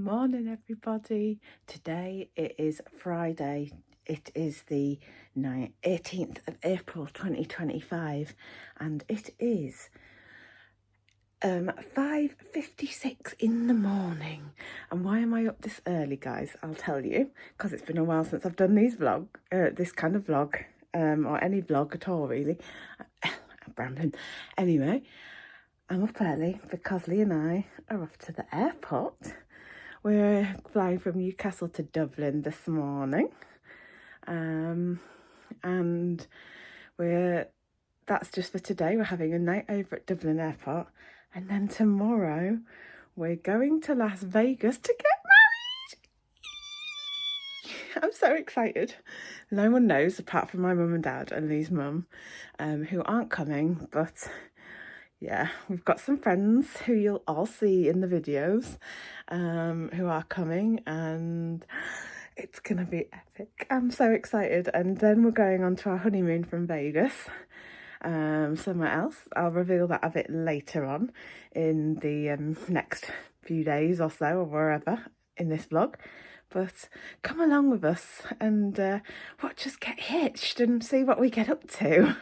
Morning everybody. Today it is Friday. It is the 18th of April 2025 and it is 5:56 in the morning. And why am I up this early, guys? I'll tell you, because it's been a while since I've done this kind of vlog, or any vlog at all really. I'm rambling. Anyway, I'm up early because Lee and I are off to the airport. We're flying from Newcastle to Dublin this morning, and that's just for today. We're having a night over at Dublin Airport, and then tomorrow we're going to Las Vegas to get married. I'm so excited. No one knows apart from my mum and dad and Lee's mum, who aren't coming, but yeah, we've got some friends who you'll all see in the videos, who are coming, and it's gonna be epic. I'm so excited. And then we're going on to our honeymoon from Vegas, somewhere else. I'll reveal that a bit later on in the next few days or so, or wherever in this vlog. But come along with us and watch us get hitched and see what we get up to.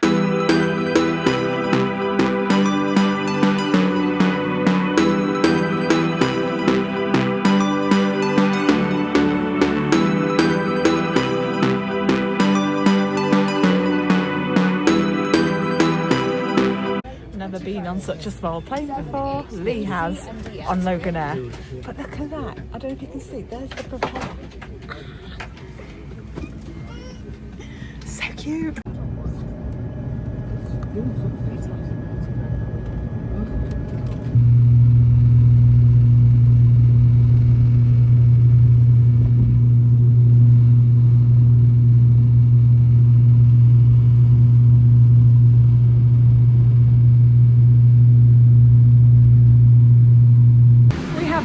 Never been on such a small plane before. Lee has on Logan Air. But look at that. I don't know if you can see. There's the propeller. So cute.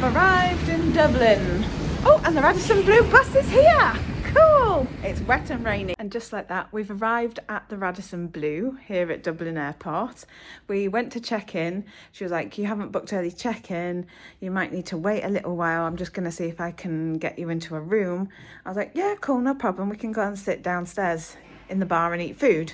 Arrived in Dublin. Oh, and the Radisson Blue bus is here. Cool. It's wet and rainy. And just like that, we've arrived at the Radisson Blue here at Dublin Airport. We went to check in. She was like, you haven't booked early check-in. You might need to wait a little while. I'm just going to see if I can get you into a room. I was like, yeah, cool, no problem. We can go and sit downstairs in the bar and eat food.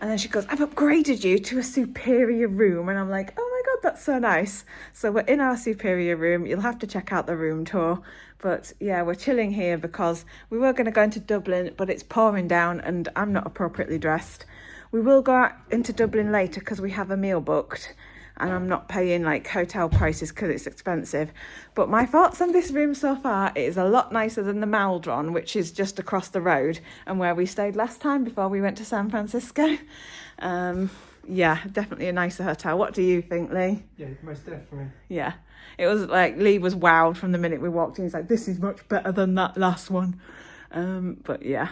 And then she goes, I've upgraded you to a superior room. And I'm like, oh my God, that's so nice. So we're in our superior room. You'll have to check out the room tour. But yeah, we're chilling here because we were going to go into Dublin, but it's pouring down and I'm not appropriately dressed. We will go out into Dublin later because we have a meal booked. And I'm not paying like hotel prices because it's expensive. But my thoughts on this room so far, it is a lot nicer than the Maldron, which is just across the road and where we stayed last time before we went to San Francisco. Yeah, definitely a nicer hotel. What do you think, Lee? Yeah, most definitely. Yeah, it was like Lee was wowed from the minute we walked in. He's like, this is much better than that last one. But yeah,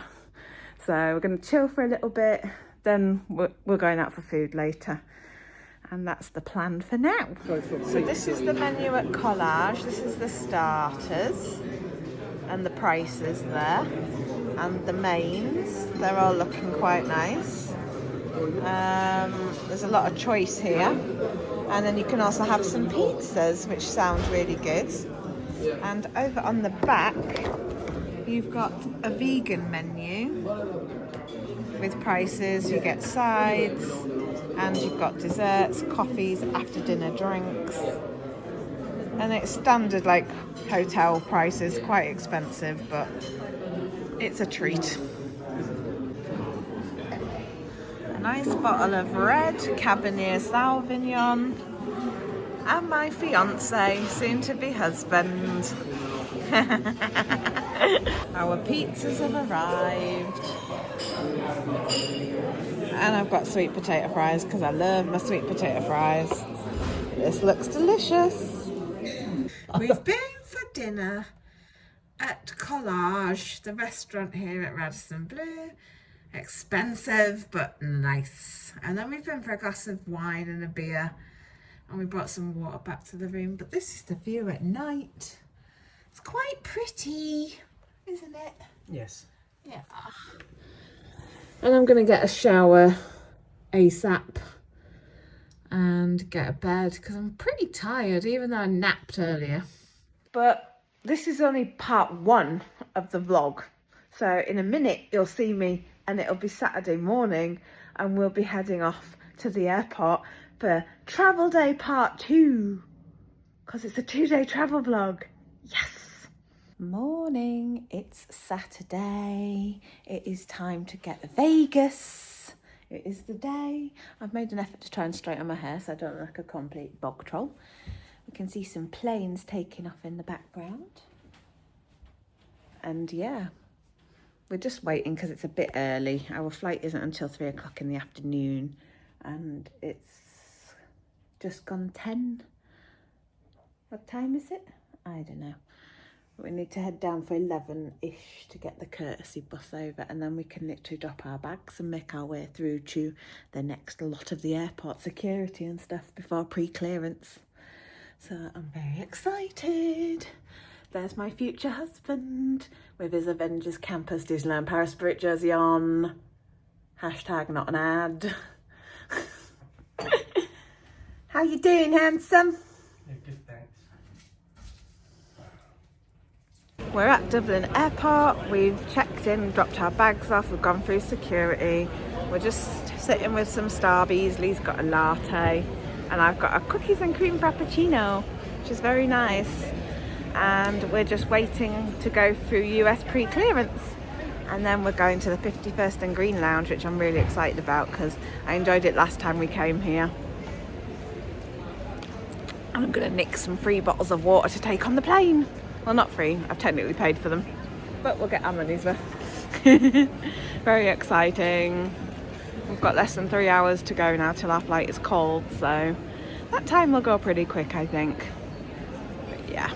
so we're going to chill for a little bit. Then we're going out for food later. And that's the plan for now. So this is the menu at Collage. This is the starters and the prices there. And the mains, they're all looking quite nice. There's a lot of choice here. And then you can also have some pizzas, which sound really good. And over on the back, you've got a vegan menu with prices. You get sides. And you've got desserts, coffees, after dinner drinks. And it's standard like hotel prices, quite expensive, but it's a treat. A nice bottle of red Cabernet Sauvignon. And my fiance, soon to be husband. Our pizzas have arrived. And I've got sweet potato fries because I love my sweet potato fries. This looks delicious. We've been for dinner at Collage, the restaurant here at Radisson Blue. Expensive, but nice. And then we've been for a glass of wine and a beer. And we brought some water back to the room. But this is the view at night. It's quite pretty, isn't it? Yes. Yeah. And I'm going to get a shower ASAP and get a bed because I'm pretty tired, even though I napped earlier. But this is only part 1 of the vlog. So in a minute you'll see me and it'll be Saturday morning and we'll be heading off to the airport for travel day part 2. Because it's a 2-day travel vlog. Yes! Morning, it's Saturday. It is time to get to Vegas. It is the day. I've made an effort to try and straighten my hair so I don't look like a complete bog troll. We can see some planes taking off in the background. And yeah, we're just waiting because it's a bit early. Our flight isn't until 3 o'clock in the afternoon and it's just gone 10. What time is it? I don't know. We need to head down for 11-ish to get the courtesy bus over and then we can literally drop our bags and make our way through to the next lot of the airport security and stuff before pre-clearance. So I'm very excited. There's my future husband with his Avengers Campus Disneyland Paris Spirit jersey on. Hashtag not an ad. How you doing, handsome? Yeah, good, thanks. We're at Dublin Airport. We've checked in, dropped our bags off. We've gone through security. We're just sitting with some Starbies. Lee's got a latte and I've got a cookies and cream frappuccino, which is very nice. And we're just waiting to go through US pre-clearance. And then we're going to the 51st and Green Lounge, which I'm really excited about because I enjoyed it last time we came here. I'm going to nick some free bottles of water to take on the plane. Well, not free, I've technically paid for them, but we'll get our money's worth. Very exciting. We've got less than 3 hours to go now till our flight is called, so that time will go pretty quick, I think. But yeah.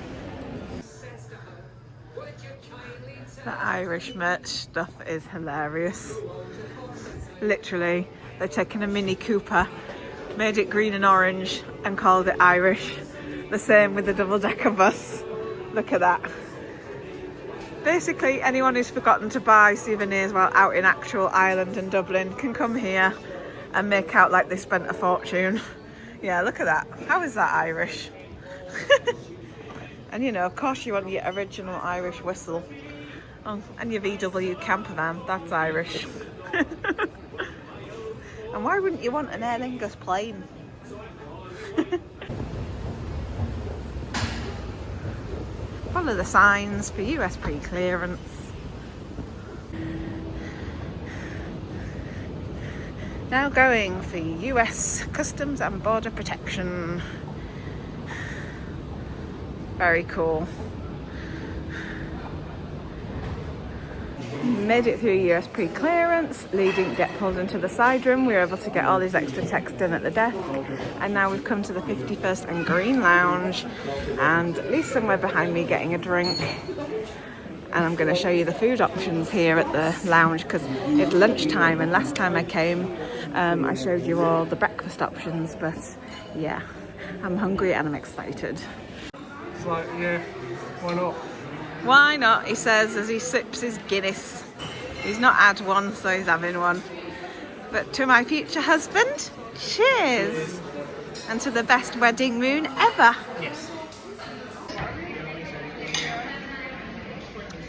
The Irish merch stuff is hilarious. Literally, they've taken a Mini Cooper, made it green and orange and called it Irish. The same with the double-decker bus. Look at that. Basically, anyone who's forgotten to buy souvenirs while out in actual Ireland and Dublin can come here and make out like they spent a fortune. Yeah, look at that. How is that Irish? And you know, of course you want your original Irish whistle. Oh, and your VW camper van, that's Irish. And why wouldn't you want an Aer Lingus plane? Follow the signs for US pre-clearance. Now going for US Customs and Border Protection. Very cool. Made it through US pre-clearance. Lee didn't get pulled into the side room. We were able to get all these extra text done at the desk. And now we've come to the 51st and Green Lounge. And Lee's somewhere behind me getting a drink. And I'm going to show you the food options here at the lounge because it's lunchtime. And last time I came, I showed you all the breakfast options. But yeah, I'm hungry and I'm excited. It's like, yeah, why not? Why not, he says as he sips his Guinness. He's not had one, so he's having one. But to my future husband, cheers! And to the best wedding moon ever. Yes.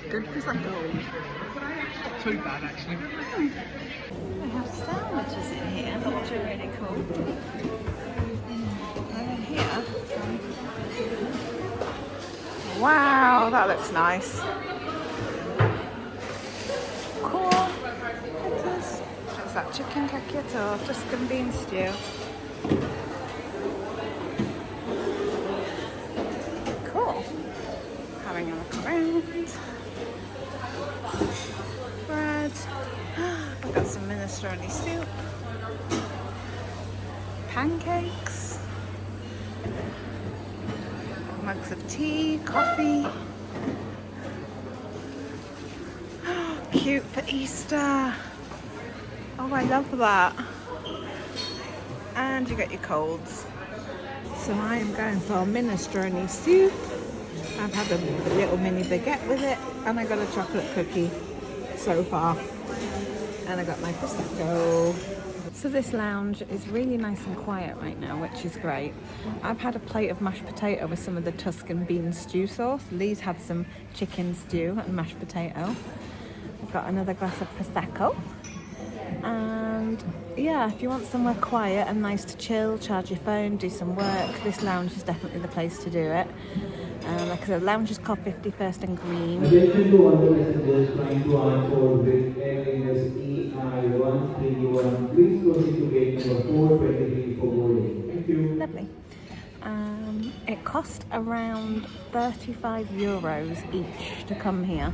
Good as I go. Not too bad, actually. They have sandwiches in here, which are really cool. And in here, wow, that looks nice. Cool. It's that chicken cacchiato, Tuscan bean stew. Cool. Having a look around. Bread. I've got some minestrone soup. Pancakes. Mugs of tea, coffee. Cute for Easter. Oh, I love that. And you get your colds. So I am going for minestrone soup. I've had a little mini baguette with it, and I got a chocolate cookie so far. And I got my prosecco. So this lounge is really nice and quiet right now, which is great. I've had a plate of mashed potato with some of the Tuscan bean stew sauce. Lee's had some chicken stew and mashed potato. I've got another glass of Prosecco. And yeah, if you want somewhere quiet and nice to chill, charge your phone, do some work, this lounge is definitely the place to do it. Like I said, the lounge is called 51st and Green. Attention to all the passengers trying to onboard with airlines EI131. Please proceed to gate number 423 for boarding. Thank you. Lovely. It cost around €35 each to come here.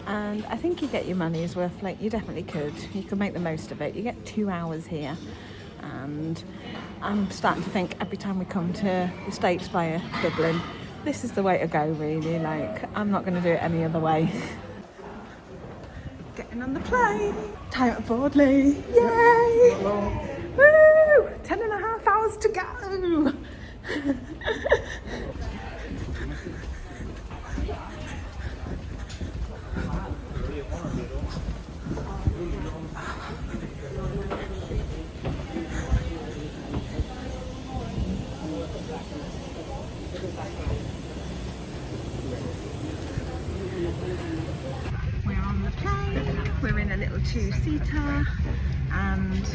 And I think you get your money's worth. Like, you definitely could. You could make the most of it. You get 2 hours here. And I'm starting to think every time we come to the States via Dublin, this is the way to go, really. Like, I'm not going to do it any other way. Getting on the plane. Time to board, Lee. Yay! Woo! 10.5 hours to go. We're on the plane, we're in a little two-seater, and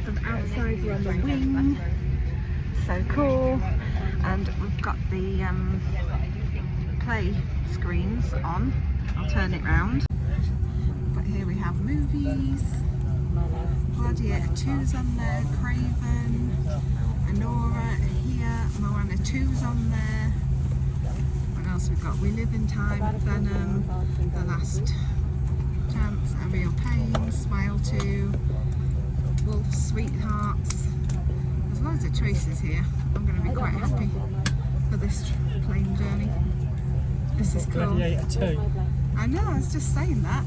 from outside we're on the wing. So cool. And we've got the play screens on. I'll turn it round. But here we have movies. Gladiator 2's on there, Craven, Anora here, Moana 2's on there. What else we've got? We Live in Time, Venom, The Last Chance, A Real Pain, Smile 2, Wolf, Sweethearts. There's loads of choices here. I'm going to be quite happy for this plane journey. This is cool. Gladiator 2. I know, I was just saying that.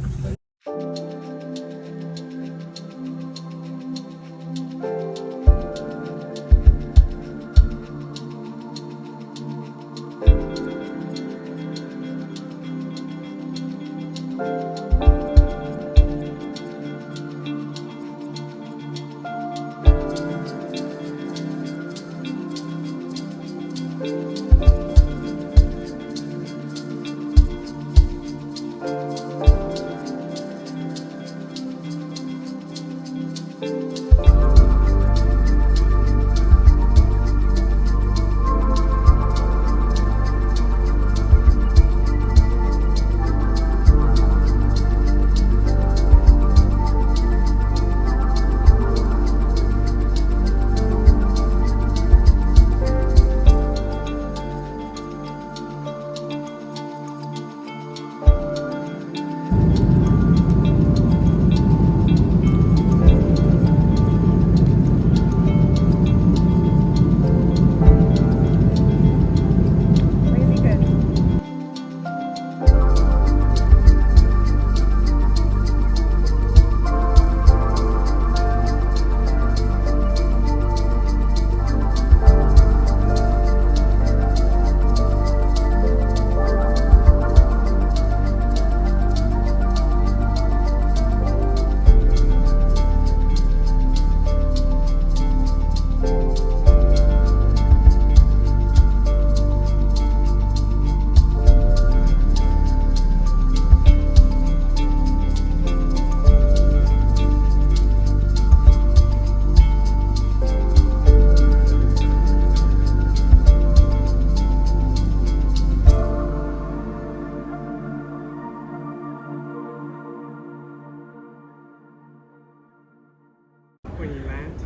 When you land.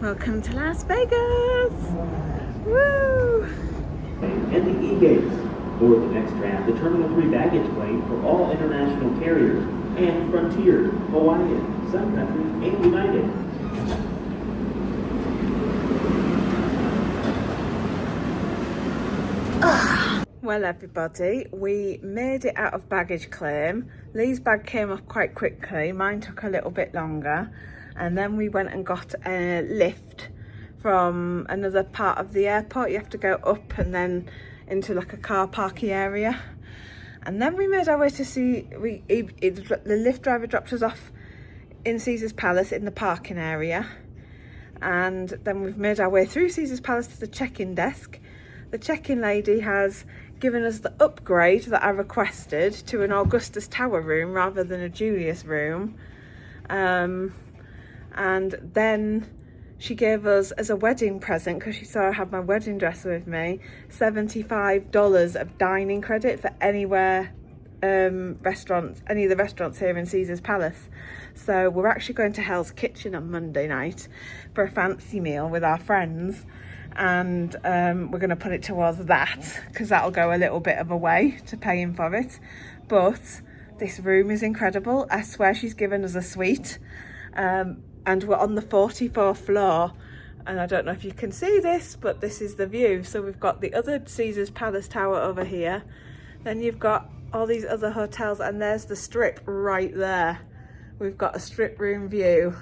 Welcome to Las Vegas! Woo! And the E-gates. Board the next draft, the Terminal 3 baggage claim for all international carriers, and Frontier, Hawaiian, Sun Country, and United. Well, everybody, we made it out of baggage claim. Lee's bag came off quite quickly, mine took a little bit longer, and then we went and got a lift from another part of the airport. You have to go up and then into like a car parking area, and then we made our way to see, the lift driver dropped us off in Caesar's Palace in the parking area, and then we've made our way through Caesar's Palace to the check-in desk. The check-in lady has given us the upgrade that I requested to an Augustus Tower room rather than a Julius room, and then she gave us, as a wedding present, because she saw I had my wedding dress with me, $75 of dining credit for anywhere restaurants, any of the restaurants here in Caesar's Palace. So we're actually going to Hell's Kitchen on Monday night for a fancy meal with our friends, and we're going to put it towards that because that'll go a little bit of a way to paying for it. But this room is incredible. I swear she's given us a suite, and we're on the 44th floor, and I don't know if you can see this, but this is the view. So we've got the other Caesar's Palace Tower over here, then you've got all these other hotels, and there's the strip right there. We've got a strip room view,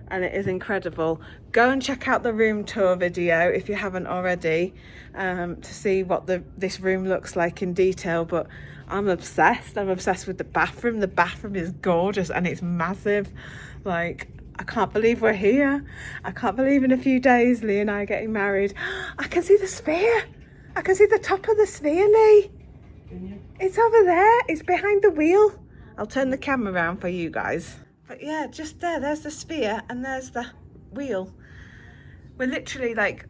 and it is incredible. Go and check out the room tour video if you haven't already, to see what this room looks like in detail. But I'm obsessed with the bathroom. The bathroom is gorgeous and it's massive. Like, I can't believe we're here. I can't believe in a few days Lee and I are getting married. I can see the sphere. I can see the top of the sphere, Lee. It's over there. It's behind the wheel. I'll turn the camera around for you guys. But yeah, just there's the sphere and there's the wheel. We're literally like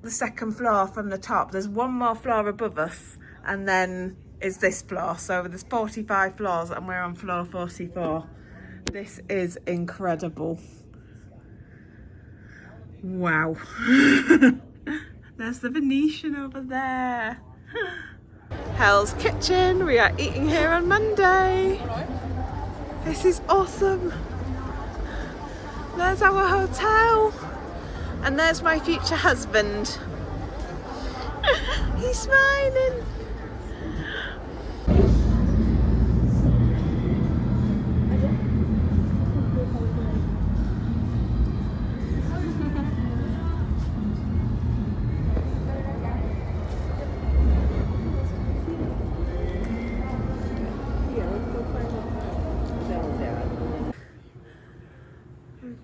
the second floor from the top. There's one more floor above us, and then is this floor. So there's 45 floors and we're on floor 44. This is incredible. Wow. There's the Venetian over there. Hell's Kitchen. We are eating here on Monday. This is awesome. There's our hotel. And there's my future husband. He's smiling.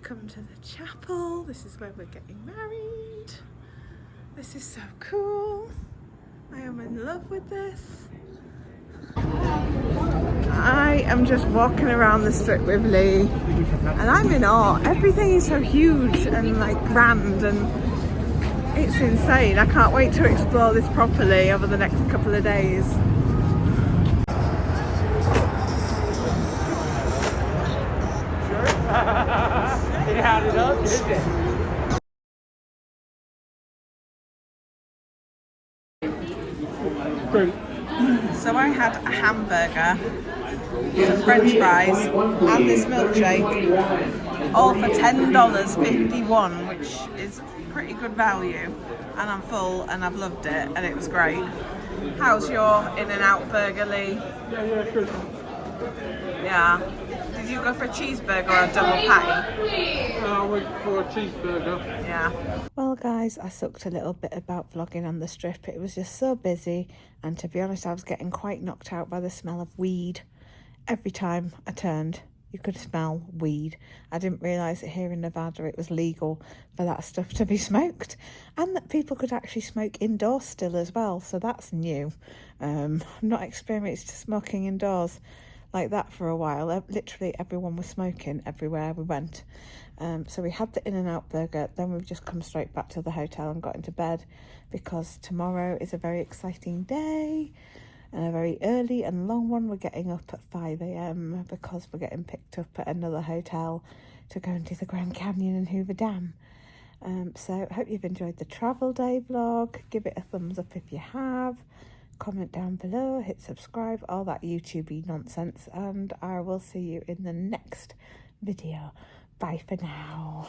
Come to the chapel. This is where we're getting married. This is so cool. I am in love with this. I am just walking around the strip with Lee and I'm in awe. Everything is so huge and like grand, and it's insane. I can't wait to explore this properly over the next couple of days. It had it up, didn't it? So I had a hamburger, some french fries and this milkshake, all for $10.51, which is pretty good value, and I'm full and I've loved it and it was great. How's your In-N-Out burger, Lee? Yeah, good. Yeah. Did you go for a cheeseburger or a double patty? I went for a cheeseburger. Yeah. Well guys, I sucked a little bit about vlogging on the strip. It was just so busy, and to be honest I was getting quite knocked out by the smell of weed. Every time I turned you could smell weed. I didn't realise that here in Nevada it was legal for that stuff to be smoked, and that people could actually smoke indoors still as well, so that's new. I'm not experienced smoking indoors like that for a while. Literally everyone was smoking everywhere we went. So we had the In-N-Out burger, then we've just come straight back to the hotel and got into bed, because tomorrow is a very exciting day and a very early and long one. We're getting up at 5 AM because we're getting picked up at another hotel to go into the Grand Canyon and Hoover Dam. So I hope you've enjoyed the travel day vlog. Give it a thumbs up if you have. Comment down below, hit subscribe, all that YouTube-y nonsense, and I will see you in the next video. Bye for now.